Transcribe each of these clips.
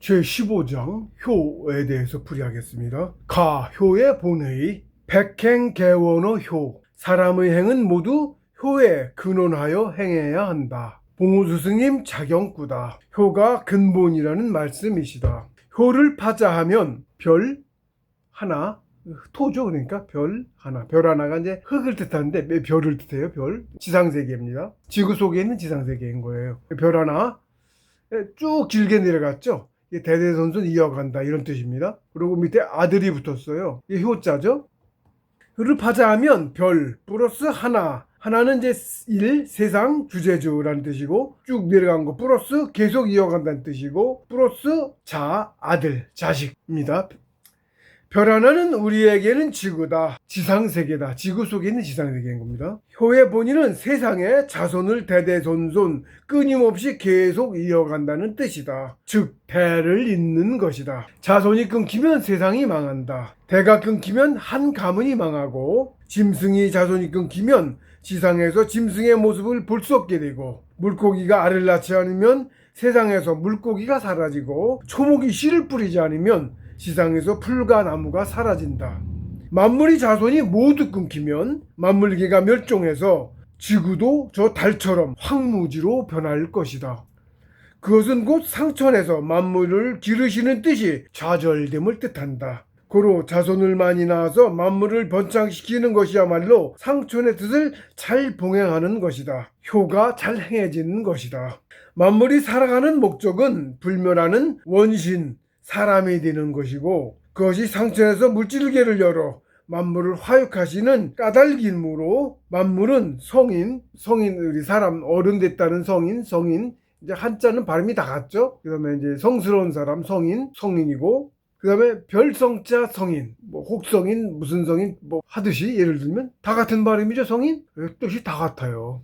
제15장 효에 대해서 풀이하겠습니다. 가, 효의 본의, 백행개원어 효. 사람의 행은 모두 효에 근원하여 행해야 한다. 봉우수 스님 자경구다. 효가 근본이라는 말씀이시다. 효를 파자하면 별 하나, 토죠. 그러니까 별 하나. 별 하나가 이제 흙을 뜻하는데 별을 뜻해요. 별. 지상세계입니다. 지구 속에 있는 지상세계인 거예요. 별 하나 쭉 길게 내려갔죠. 대대손손 이어간다 이런 뜻입니다. 그리고 밑에 아들이 붙었어요. 이게 효자죠. 효를 파자하면 별 플러스 하나. 하나는 이제 일, 세상, 주제주라는 뜻이고, 쭉 내려간 거 플러스 계속 이어간다는 뜻이고, 플러스 자, 아들, 자식입니다. 별 하나는 우리에게는 지구다. 지상세계다. 지구 속에 있는 지상세계인 겁니다. 효의 본의는 세상에 자손을 대대손손 끊임없이 계속 이어간다는 뜻이다. 즉 대를 잇는 것이다. 자손이 끊기면 세상이 망한다. 대가 끊기면 한 가문이 망하고, 짐승이 자손이 끊기면 지상에서 짐승의 모습을 볼 수 없게 되고, 물고기가 알을 낳지 않으면 세상에서 물고기가 사라지고, 초목이 씨를 뿌리지 않으면 지상에서 풀과 나무가 사라진다. 만물이 자손이 모두 끊기면 만물계가 멸종해서 지구도 저 달처럼 황무지로 변할 것이다. 그것은 곧 상천에서 만물을 기르시는 뜻이 좌절됨을 뜻한다. 고로 자손을 많이 낳아서 만물을 번창시키는 것이야말로 상천의 뜻을 잘 봉행하는 것이다. 효가 잘 행해지는 것이다. 만물이 살아가는 목적은 불멸하는 원신, 사람이 되는 것이고, 그것이 상천에서 물질계를 열어 만물을 화육하시는 까닭이므로 만물은 성인, 우리 사람 어른 됐다는 성인, 이제 한자는 발음이 다 같죠. 그 다음에 이제 성스러운 사람 성인이고, 그 다음에 별성자 성인, 혹성인, 무슨 성인 하듯이 예를 들면 다 같은 발음이죠. 성인 뜻이 다 같아요.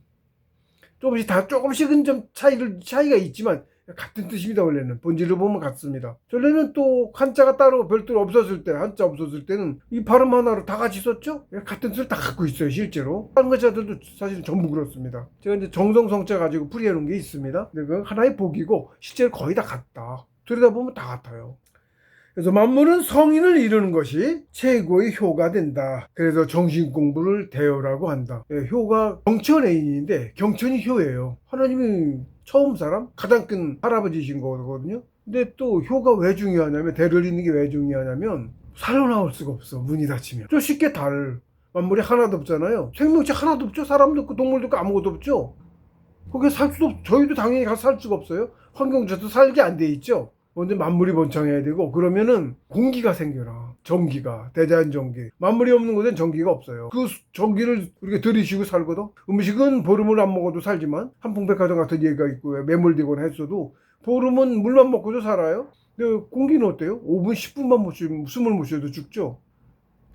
조금씩은 좀 차이가 있지만 같은 뜻입니다. 원래는 본질을 보면 같습니다. 전에는 또 한자가 따로 별도로 없었을 때, 한자 없었을 때는 이 발음 하나로 다 같이 썼죠. 같은 뜻을 다 갖고 있어요. 실제로 다른 글자들도 사실은 전부 그렇습니다. 제가 이제 정성성자 가지고 풀이해 놓은 게 있습니다. 근데 그건 하나의 복이고 실제로 거의 다 같다. 들여다보면 다 같아요. 그래서 만물은 성인을 이루는 것이 최고의 효가 된다. 그래서 정신공부를 대효라고 한다. 효가 경천애인인데 경천이 효예요. 하나님이 처음 사람? 가장 큰 할아버지신 거거든요. 근데 또 효가 왜 중요하냐면, 대를 잇는 게 왜 중요하냐면 살아나올 수가 없어. 문이 닫히면. 좀 쉽게 만물이 하나도 없잖아요. 생명체 하나도 없죠. 사람도 없고 동물도 없고 아무것도 없죠. 거기에 살 수도 없죠. 저희도 당연히 가서 살 수가 없어요. 환경조차도 살게 안 돼 있죠. 먼저 만물이 번창해야 되고, 그러면은 공기가 생겨나. 전기가, 대자연 전기. 만물이 없는 곳엔 전기가 없어요. 그 전기를 우리가 들이쉬고 살거든. 음식은 보름을 안 먹어도 살지만, 한풍백화점 같은 얘기가 있고 매몰되거나 했어도 보름은 물만 먹고도 살아요. 근데 공기는 어때요? 5분 10분만 숨을 못 쉬어도 죽죠.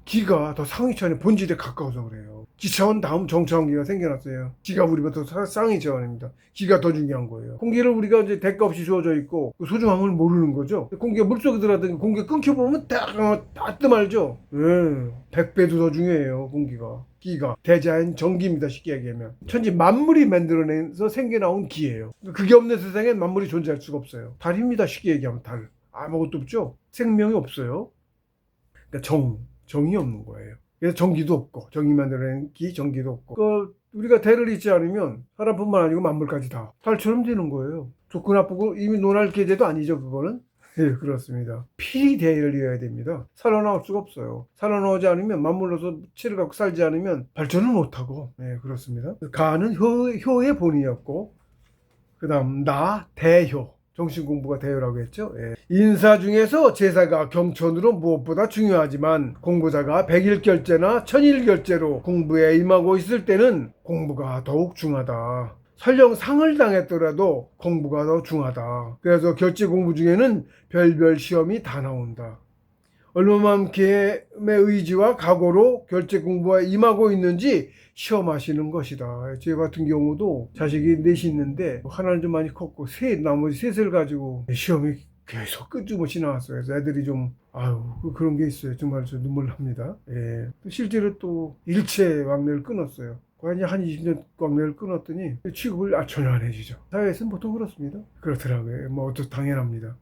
기가 더 상위차원의 본질에 가까워서 그래요. 기차원 다음 정차원기가 생겨났어요. 기가 우리보다 더 상위 차원입니다. 기가 더 중요한 거예요. 공기를 우리가 이제 대가 없이 주어져 있고 그 소중함을 모르는 거죠. 공기가 물속에 들어가더니 공기가 끊겨보면 다 뜸알죠. 100배도 더 중요해요. 공기가. 기가 대자연 전기입니다. 쉽게 얘기하면 천지 만물이 만들어내서 생겨나온 기예요. 그게 없는 세상엔 만물이 존재할 수가 없어요. 달입니다. 쉽게 얘기하면 달. 아무것도 없죠. 생명이 없어요. 그러니까 정이 없는 거예요. 그래서 전기도 없고, 정이 만들어낸 전기도 없고, 우리가 대를 잇지 않으면 사람뿐만 아니고 만물까지 다 달처럼 되는 거예요. 좋고 나쁘고 이미 논할 계제도 아니죠. 그거는. 예, 그렇습니다. 필히 대를 이어야 됩니다. 살아나올 수가 없어요. 살아나오지 않으면, 만물로서 치를 갖고 살지 않으면 발전을 못하고. 예, 그렇습니다. 가는 효의 본이었고, 그 다음 대효. 정신공부가 대효라고 했죠. 예. 인사 중에서 제사가 경천으로 무엇보다 중요하지만, 공부자가 백일결제나 천일결제로 공부에 임하고 있을 때는 공부가 더욱 중하다. 설령 상을 당했더라도 공부가 더 중하다. 그래서 결제 공부 중에는 별별 시험이 다 나온다. 얼마만큼의 의지와 각오로 결제 공부에 임하고 있는지 시험하시는 것이다. 제 같은 경우도 자식이 넷이 있는데 하나는 좀 많이 컸고 나머지 셋을 가지고 시험이 계속 끊임없이 나왔어요. 그래서 애들이 좀 그런 게 있어요. 정말 저 눈물 납니다. 예. 실제로 또 일체 왕래를 끊었어요. 한 20년 왕래를 끊었더니 취급을 전혀 안 해주죠. 사회에서는 보통 그렇습니다. 그렇더라고요. 뭐 당연합니다.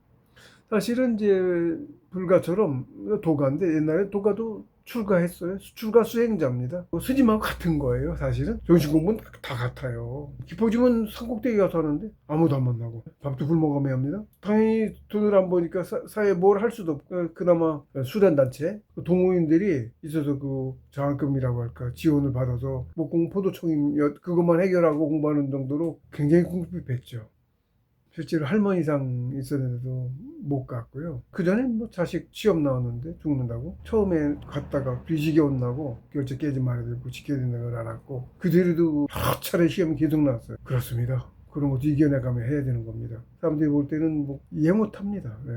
사실은 이제 불가처럼 도가인데 옛날에 도가도 출가했어요. 출가 수행자입니다. 스님하고 같은 거예요. 사실은 정신공부는 다 같아요. 깊어지면 산꼭대기 가서 하는데 아무도 안 만나고 밥도 굶어가며 합니다. 당연히 돈을 안 버니까 사회에 뭘 할 수도 없고 그나마 수련단체 동호인들이 있어서 그 장학금이라고 할까 지원을 받아서 뭐 포도청임 그것만 해결하고 공부하는 정도로 굉장히 궁핍했죠. 실제로 할머니상 있었는데도 못 갔고요. 그 전에 뭐 자식 시험 나왔는데 죽는다고 처음에 갔다가 비지개 온다고 결제 깨지 말아야 되고 지켜야 된다는 걸 알았고 그 뒤로도 여러 차례 시험이 계속 나왔어요. 그렇습니다. 그런 것도 이겨내가며 해야 되는 겁니다. 사람들이 볼 때는 뭐 이해 못합니다. 네.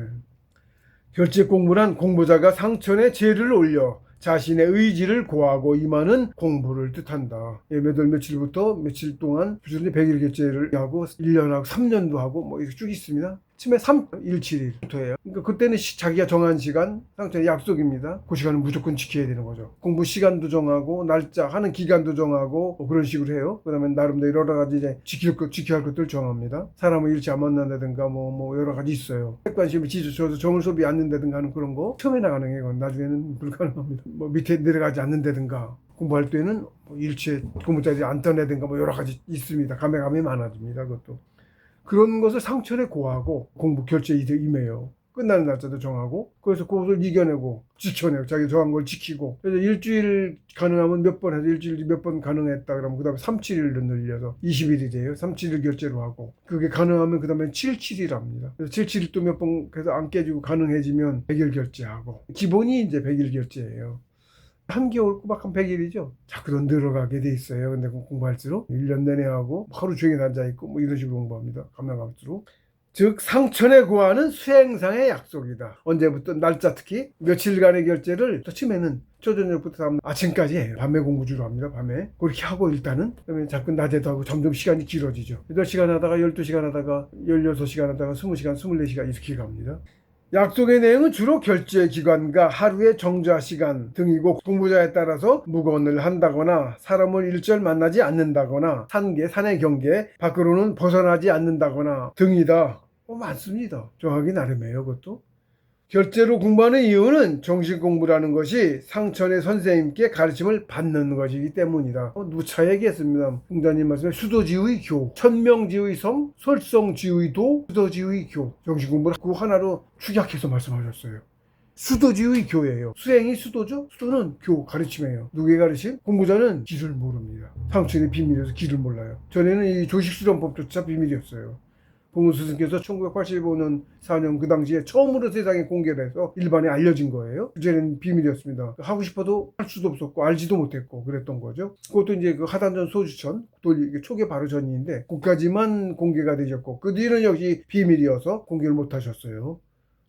결제 공부란 공부자가 상천에 죄를 올려 자신의 의지를 고하고 임하는 공부를 뜻한다. 몇 월 며칠부터 며칠 동안 부지런히 100일 결제를 하고 1년하고 3년도 하고 뭐 이렇게 쭉 있습니다. 처음에 3.17일부터예요. 그러니까 그때는 자기가 정한 시간, 상천의 약속입니다. 그 시간은 무조건 지켜야 되는 거죠. 공부 시간도 정하고 날짜 하는 기간도 정하고 뭐 그런 식으로 해요. 그다음에 나름대로 여러 가지 이제 지켜야 할 것들 정합니다. 사람을 일치 안 만난다든가 뭐 여러 가지 있어요. 객관식을 지져서 정을 소비 않는다든가 하는 그런 거 처음에나 가능해요. 나중에는 불가능합니다. 뭐 밑에 내려가지 않는다든가 공부할 때는 일체 공부자들이 안 떠내든가 뭐 여러 가지 있습니다. 감에 많아집니다. 그것도. 그런 것을 상천에 고하고 공부 결제에 임해요. 끝나는 날짜도 정하고 그래서 그것을 이겨내고 지켜내고 자기 정한 걸 지키고 그래서 일주일 가능하면 몇 번 해서 일주일 몇 번 가능했다 그러면 그 다음에 3-7일로 늘려서 20일이래요. 3-7일 결제로 하고 그게 가능하면 그 다음에 7-7일 합니다. 그래서 7-7일 또 몇 번 해서 안 깨지고 가능해지면 100일 결제하고 기본이 이제 100일 결제예요. 한겨울 꼬박 한 100일이죠. 자꾸 늘어가게 돼 있어요. 근데 공부할수록 1년 내내 하고 하루 종일 앉아있고 뭐 이런 식으로 공부합니다. 가면 갈수록. 즉 상천에 구하는 수행상의 약속이다. 언제부터 날짜 특히 며칠간의 결제를 처음에는 초저녁부터 아침까지 해요. 밤에 공부 주로 합니다. 밤에 그렇게 하고 일단은 그다음에 자꾸 낮에도 하고 점점 시간이 길어지죠. 8시간 하다가 12시간 하다가 16시간 하다가 20시간 24시간 이렇게 갑니다. 약속의 내용은 주로 결제 기간과 하루의 정좌 시간 등이고 공부자에 따라서 무건을 한다거나 사람을 일절 만나지 않는다거나 산의 경계 밖으로는 벗어나지 않는다거나 등이다. 많습니다. 정하기 나름이에요. 그것도. 결제로 공부하는 이유는 정식 공부라는 것이 상천의 선생님께 가르침을 받는 것이기 때문이다. 누차 얘기했습니다. 공자님 말씀에 수도지의 교, 천명지의 성, 설성지의 도, 수도지의 교. 정식 공부를 그 하나로 축약해서 말씀하셨어요. 수도지의 교예요. 수행이 수도죠? 수도는 교, 가르침이에요. 누구의 가르침? 공부자는 길을 모릅니다. 상천의 비밀이어서 길을 몰라요. 전에는 이 조식수련법조차 비밀이었어요. 봉은스승께서 1985년 4년 그 당시에 처음으로 세상에 공개를 해서 일반에 알려진 거예요. 그전에는 비밀이었습니다. 하고 싶어도 할 수도 없었고 알지도 못했고 그랬던 거죠. 그것도 이제 그 하단전 소주천 또 초기 바로 전인데 그까지만 공개가 되셨고 그 뒤는 역시 비밀이어서 공개를 못 하셨어요.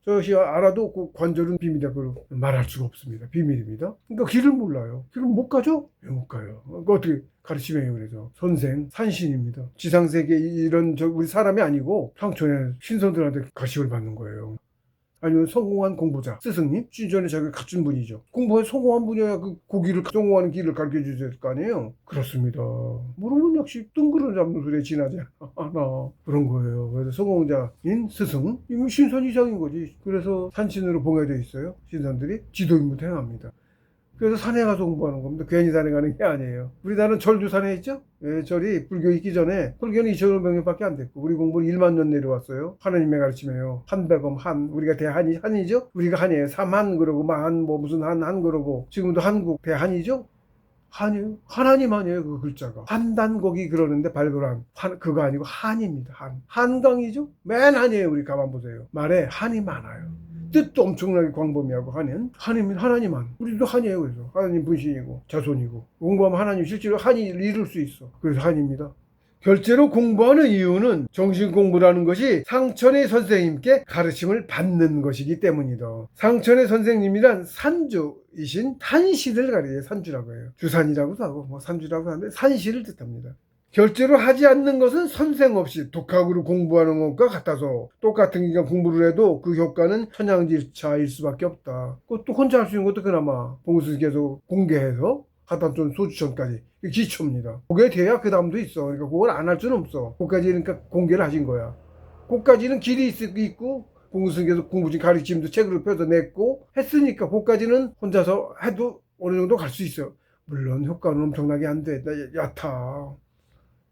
저것이 알아도 그 관절은 비밀이다. 말할 수가 없습니다. 비밀입니다. 그러니까 길을 몰라요. 길을 못 가죠? 왜 못 가요? 그러니까 어떻게 가르치며요. 그래서 선생, 산신입니다. 지상세계 이런 우리 사람이 아니고 상천의 신선들한테 가르침을 받는 거예요. 아니면 성공한 공부자, 스승님, 신전에 자기가 갖춘 분이죠. 공부에 성공한 분이어야 그 길을 성공하는 길을 가르쳐 주실 거 아니에요. 그렇습니다. 모르면 역시 둥그런 잡는 소리에 지나지 않아. 그런 거예요. 그래서 성공자인 스승, 이미 신선 이상인 거지. 그래서 산신으로 봉해져 있어요. 신선들이 지도임무를 행합니다. 그래서 산에 가서 공부하는 겁니다. 괜히 산에 가는 게 아니에요. 우리나라는 절도 산에 있죠? 예, 절이 불교 있기 전에 불교는 2,500년밖에 안 됐고 우리 공부는 1만 년 내려왔어요. 하나님의 가르침이에요. 한백엄 한 우리가 한이죠? 우리가 한이에요. 삼한 그러고 만 뭐 무슨 한 그러고 지금도 한국 대한이죠? 한이에요. 하나님 아니에요. 그 글자가 한단곡이 그러는데 발굴한 그거 아니고 한입니다. 한강이죠? 맨 한이에요. 우리 가만 보세요. 말에 한이 많아요. 뜻도 엄청나게 광범위하고 하나님 한. 우리도 한이에요. 그래서 하나님 분신이고 자손이고 공부하면 하나님 실제로 한이 이룰 수 있어. 그래서 한입니다. 결제로 공부하는 이유는 정신 공부라는 것이 상천의 선생님께 가르침을 받는 것이기 때문이다. 상천의 선생님이란 산주이신 산시를 가리켜요. 산주라고 해요. 주산이라고도 하고 뭐 산주라고 하는데 산시를 뜻합니다. 결제로 하지 않는 것은 선생 없이 독학으로 공부하는 것과 같아서 똑같은 기간 공부를 해도 그 효과는 천양지차일 수밖에 없다. 그것도 혼자 할 수 있는 것도 그나마 봉수께서 공개해서 하단전 소주천까지 기초입니다. 그게 돼야 그 다음도 있어. 그러니까 그걸 안 할 수는 없어. 그것까지 그러니까 공개를 하신 거야. 그것까지는 길이 있고 공부생에서 공부진 가르침도 책으로 펴서 냈고 했으니까 그까지는 혼자서 해도 어느 정도 갈 수 있어요. 물론 효과는 엄청나게 안 돼. 나 얕아.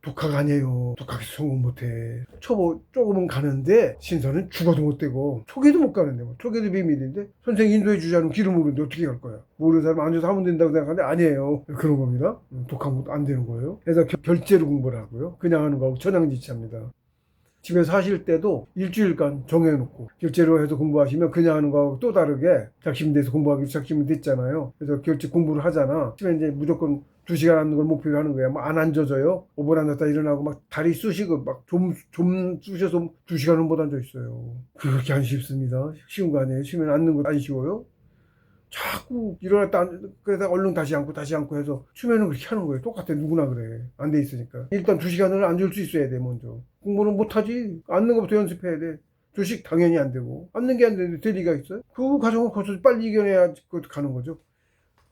독학 아니에요. 독학에서 성공 못해. 초보 조금은 가는데 신선은 죽어도 못 되고 초기도 못 가는데 뭐 초기도 비밀인데 선생님 인도해 주지 않으면 길을 모르는데 어떻게 갈 거야. 모르는 사람 앉아서 하면 된다고 생각하는데 아니에요. 그런 겁니다. 독학 안 되는 거예요. 그래서 결제로 공부를 하고요. 그냥 하는 거하고 천양지차입니다. 집에서 하실 때도 일주일간 정해놓고 결제로 해서 공부하시면 그냥 하는 거하고 또 다르게 작심돼서 공부하기 작심이 됐잖아요. 그래서 결제 공부를 하잖아. 그러면 이제 무조건 2시간 앉는 걸 목표로 하는 거야. 막 안 앉아져요. 5분 앉았다 일어나고 막 다리 쑤시고 막 좀 쑤셔서 2시간은 못 앉아 있어요. 그렇게 안 쉽습니다. 쉬운 거 아니에요. 쉬면 앉는 거 안 쉬워요. 자꾸 일어났다 그래서 얼른 다시 앉고 해서 수면은 그렇게 하는 거예요. 똑같아. 누구나 그래. 안 돼 있으니까. 일단 2시간을 앉을 수 있어야 돼. 먼저 공부는 못하지. 앉는 것부터 연습해야 돼. 조식 당연히 안 되고 앉는 게 안 되는데 될 리가 있어요? 그 과정을 거쳐 빨리 이겨내야 가는 거죠.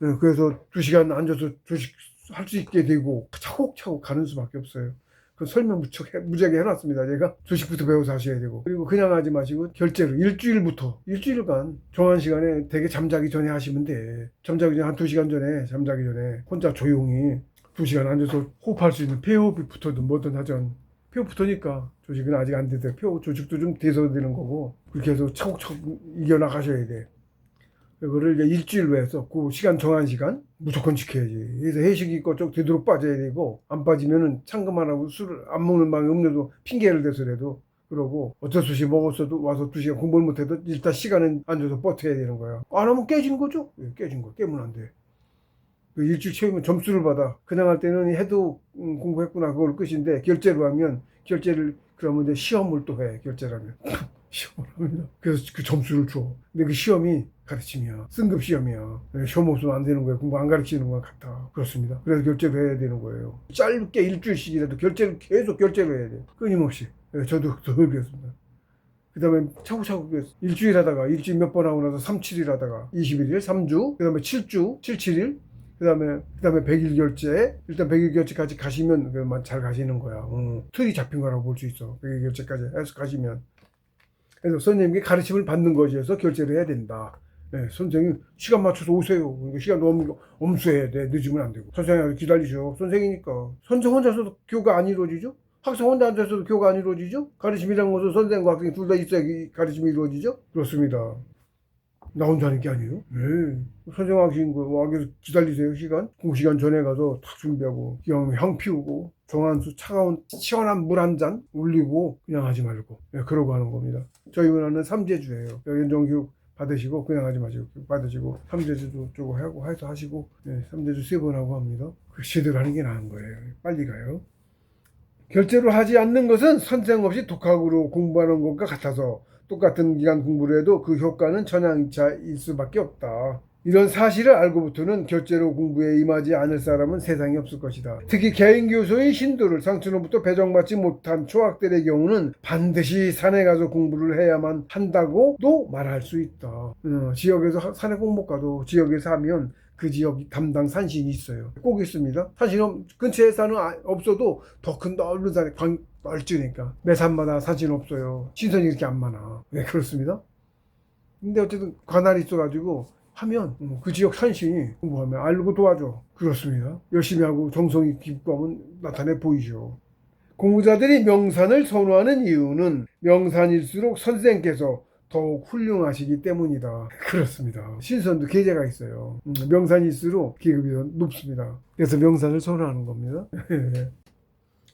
네, 그래서 2시간 앉아서 조식 할 수 있게 되고 차곡차곡 가는 수밖에 없어요. 그 설명 무지하게 해놨습니다. 얘가 조식부터 배워서 하셔야 되고 그리고 그냥 하지 마시고 결제로 일주일간 정한 시간에 되게 잠자기 전에 하시면 돼. 잠자기 전에 한 2시간 전에 잠자기 전에 혼자 조용히 2시간 앉아서 호흡할 수 있는 폐호흡이 붙어든 뭐든 하든 폐호흡 붙으니까 조식은 아직 안 되대. 조식도 좀 돼서 되는 거고 그렇게 해서 차곡차곡 이겨나가셔야 돼. 그거를 이제 일주일로 해서 그 시간 정한 시간 무조건 지켜야지. 그래서 회식이 있고 되도록 빠져야 되고 안 빠지면은 참금만 하고 술을 안 먹는 방에 음료도 핑계를 대서라도 그러고 어쩔 수 없이 먹었어도 와서 2시간 공부를 못해도 일단 시간은 앉아서 버텨야 되는 거야. 안 하면 깨진 거죠? 깨진 거. 깨면 안 돼. 그 일주일 채우면 점수를 받아. 그냥 할 때는 해도 공부했구나 그걸 끝인데 결제로 하면 결제를 그러면 이제 시험을 또 해. 결제라면. 시험을 합니다. 그래서 그 점수를 줘. 근데 그 시험이 가르침이야. 승급 시험이야. 시험 없으면 안 되는 거예요. 공부 안 가르치는 것 같아. 그렇습니다. 그래서 결제를 해야 되는 거예요. 짧게 일주일씩이라도 결제를 계속 결제를 해야 돼요. 끊임없이. 저도 그랬습니다. 그 다음에 차곡차곡 일주일 하다가 일주일 몇 번 하고 나서 3, 7일 하다가 21일, 3주, 그 다음에 7주, 7, 7일, 그 다음에 100일 결제. 일단 100일 결제까지 가시면 잘 가시는 거야. 틀이 잡힌 거라고 볼 수 있어. 100일 결제까지 해서 가시면. 그래서 선생님께 가르침을 받는 것이어서 결제를 해야 된다. 네, 선생님 시간 맞춰서 오세요. 시간 너무 엄수해야 돼. 늦으면 안 되고. 선생님 기다리셔. 선생이니까. 선생 혼자서도 교가 안 이루어지죠? 학생 혼자 앉아서도 교가 안 이루어지죠? 가르침이라는 것은 선생과 학생이 둘 다 있어야 가르침이 이루어지죠? 그렇습니다. 나 혼자 하는 게 아니에요. 네. 선생 하신 거 와서 기다리세요. 공부 시간 전에 가서 탁 준비하고 향 피우고 정한수 차가운 시원한 물 한 잔 올리고 그냥 하지 말고 그러고 하는 겁니다. 저희 문화는 삼재주예요. 연정교육 받으시고 그냥 하지 마시고 받으시고 삼재주도 조금 하고 해서 하시고 삼재주 3번 하고 합니다. 그 제대로 하는 게 나은 거예요. 빨리 가요. 결제로 하지 않는 것은 선생 없이 독학으로 공부하는 것과 같아서 똑같은 기간 공부를 해도 그 효과는 천양이차일 수밖에 없다. 이런 사실을 알고부터는 결제로 공부에 임하지 않을 사람은 세상에 없을 것이다. 특히 개인교수의 신도를 상처로부터 배정받지 못한 초학들의 경우는 반드시 산에 가서 공부를 해야만 한다고도 말할 수 있다. 지역에서 산에 꼭 못 가도 지역에서 하면 그 지역 담당 산신이 있어요. 꼭 있습니다. 산신 근처에 산은 없어도 더 큰 넓은 산에 넓으니까 매 산마다 산신 없어요. 신선이 이렇게 안 많아. 네, 그렇습니다. 근데 어쨌든 관할이 있어가지고 하면 그 지역 산신이 공부하면 알고 도와줘. 그렇습니다. 열심히 하고 정성이 깊고 하면 나타내 보이죠. 공부자들이 명산을 선호하는 이유는 명산일수록 선생께서 더욱 훌륭하시기 때문이다. 그렇습니다. 신선도 계제가 있어요. 명산일수록 계급이 높습니다. 그래서 명산을 선호하는 겁니다.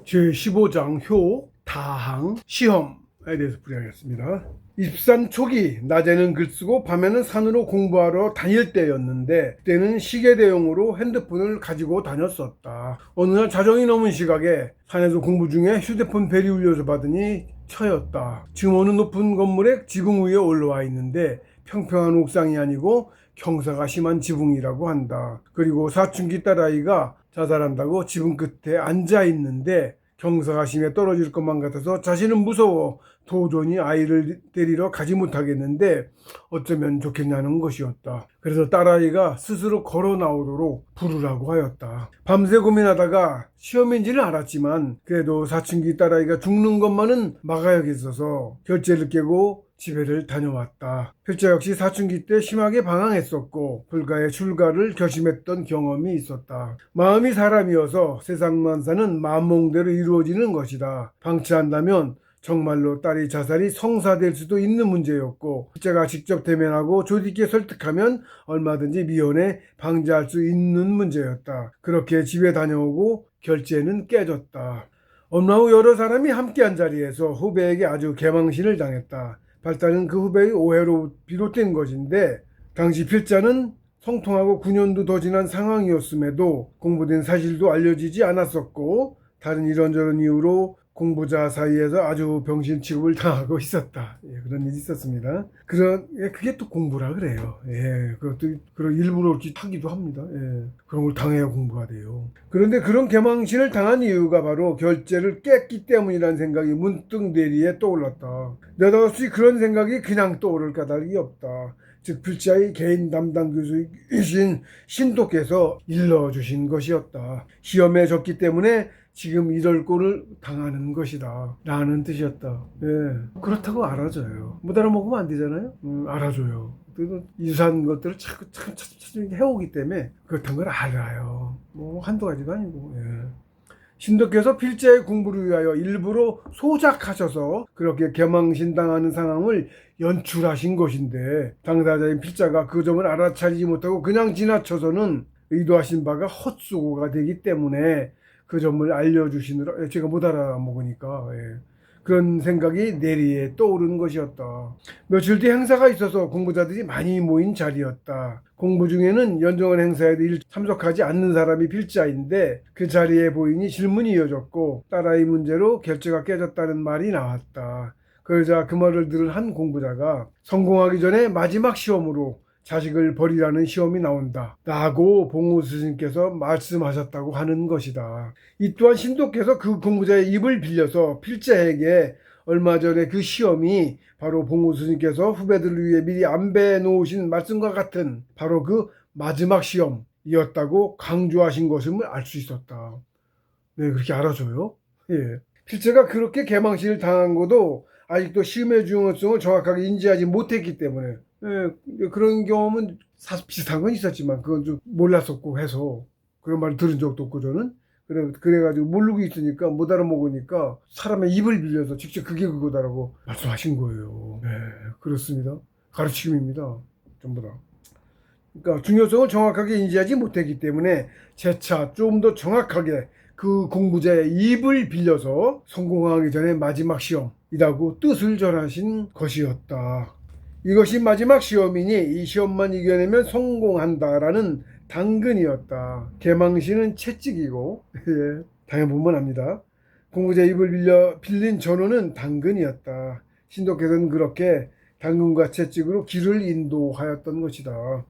제15장 효, 다항, 시험에 대해서 풀이하겠습니다. 입산 초기 낮에는 글쓰고 밤에는 산으로 공부하러 다닐 때였는데 그때는 시계 대용으로 핸드폰을 가지고 다녔었다. 어느 날 자정이 넘은 시각에 산에서 공부 중에 휴대폰 벨이 울려서 받으니 처였다. 지금 어느 높은 건물의 지붕 위에 올라와 있는데 평평한 옥상이 아니고 경사가 심한 지붕이라고 한다. 그리고 사춘기 딸아이가 자살한다고 지붕 끝에 앉아 있는데 경사가 심해 떨어질 것만 같아서 자신은 무서워 도전히 아이를 데리러 가지 못하겠는데 어쩌면 좋겠냐는 것이었다. 그래서 딸아이가 스스로 걸어 나오도록 부르라고 하였다. 밤새 고민하다가 시험인지는 알았지만 그래도 사춘기 딸아이가 죽는 것만은 막아야겠어서 결제를 깨고 집에를 다녀왔다. 필자 역시 사춘기 때 심하게 방황했었고 불가의 출가를 결심했던 경험이 있었다. 마음이 사람이어서 세상 만사는 마음몽대로 이루어지는 것이다. 방치한다면 정말로 딸의 자살이 성사될 수도 있는 문제였고 필자가 직접 대면하고 조디께 설득하면 얼마든지 미연에 방지할 수 있는 문제였다. 그렇게 집에 다녀오고 결제는 깨졌다. 엄마 후 여러 사람이 함께한 자리에서 후배에게 아주 개망신을 당했다. 발단은 그 후배의 오해로 비롯된 것인데 당시 필자는 성통하고 9년도 더 지난 상황이었음에도 공부된 사실도 알려지지 않았었고 다른 이런저런 이유로 공부자 사이에서 아주 병신 취급을 당하고 있었다. 그런 일이 있었습니다. 그게 또 공부라 그래요. 그것도 일부러 이렇게 하기도 합니다. 그런 걸 당해야 공부가 돼요. 그런데 그런 개망신을 당한 이유가 바로 결제를 깼기 때문이라는 생각이 문득 뇌리에 떠올랐다. 느닷없이 그런 생각이 그냥 떠오를 까닭이 없다. 즉 필자의 개인 담당 교수이신 신도께서 일러주신 것이었다. 시험에 졌기 때문에 지금 이럴 꼴을 당하는 것이다 라는 뜻이었다. 그렇다고 알아줘요. 못 알아먹으면 안 되잖아요. 알아줘요. 그리고 유사한 것들을 자꾸 해오기 때문에 그렇다는 걸 알아요. 뭐 한두 가지가 아니고. 신도께서 필자의 공부를 위하여 일부러 소작하셔서 그렇게 개망신당하는 상황을 연출하신 것인데 당사자인 필자가 그 점을 알아차리지 못하고 그냥 지나쳐서는 의도하신 바가 헛수고가 되기 때문에 그 점을 알려주시느라 제가 못 알아먹으니까 그런 생각이 내리에 떠오르는 것이었다. 며칠 뒤 행사가 있어서 공부자들이 많이 모인 자리였다. 공부 중에는 연정원 행사에도 참석하지 않는 사람이 필자인데 그 자리에 보이니 질문이 이어졌고 딸아이 문제로 결제가 깨졌다는 말이 나왔다. 그러자 그 말을 들은 한 공부자가 성공하기 전에 마지막 시험으로 자식을 버리라는 시험이 나온다 라고 봉우 스님께서 말씀하셨다고 하는 것이다. 이 또한 신도께서 그 공부자의 입을 빌려서 필자에게 얼마 전에 그 시험이 바로 봉우 스님께서 후배들을 위해 미리 안배해 놓으신 말씀과 같은 바로 그 마지막 시험이었다고 강조하신 것임을 알 수 있었다. 그렇게 알아줘요. 필자가 그렇게 개망신을 당한 것도 아직도 시험의 중요성을 정확하게 인지하지 못했기 때문에 그런 경험은 비슷한 건 있었지만 그건 좀 몰랐었고 해서 그런 말을 들은 적도 없고 저는 그래가지고 모르고 있으니까 못 알아먹으니까 사람의 입을 빌려서 직접 그게 그거다라고 말씀하신 거예요. 그렇습니다. 가르침입니다. 전부 다. 그러니까 중요성을 정확하게 인지하지 못했기 때문에 재차 좀 더 정확하게 그 공부자의 입을 빌려서 성공하기 전에 마지막 시험이라고 뜻을 전하신 것이었다. 이것이 마지막 시험이니 이 시험만 이겨내면 성공한다라는 당근이었다. 개망신은 채찍이고 당연분만 합니다. 공부자 입을 빌린 전호는 당근이었다. 신도께서는 그렇게 당근과 채찍으로 길을 인도하였던 것이다.